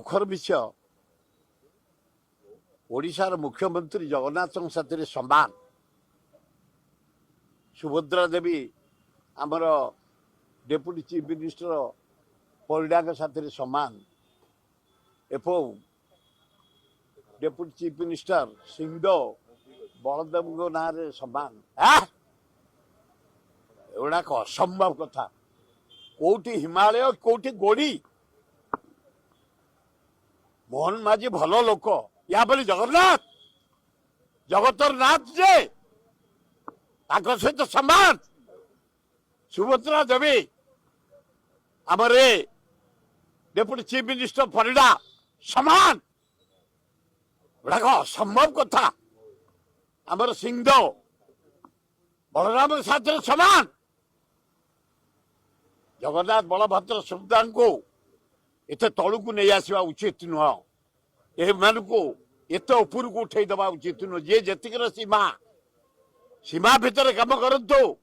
दुखर विषय ओडिशार मुख्यमंत्री जगन्नाथ साथी समान सुभद्रा देवी आमर डेप्यूटी चीफ मिनिस्टर परिडा साथी समान एवं deputy chief minister Singhdeo Baldev ना समान एगुड़ाक असंभव कथा कोठी हिमालय कोठी गोड़ी मोहन माझी भल लोक या बोली जगन्नाथ जगतर नाथ जे सहित समान सुभद्रा देवी आमर डेप्यूटी चीफ मिनिस्टर परिडा समान गुड़ाक असंभव कथा आमर सिंहदेव बलराम साथ समान जगन्नाथ बलभद्र सुभद्रा को एत तलू को नहीं आसवा उचित नुह को एत उपर को उठे दबा उचित नुह जे जतिकर सीमा सीमा भितर काम करतु।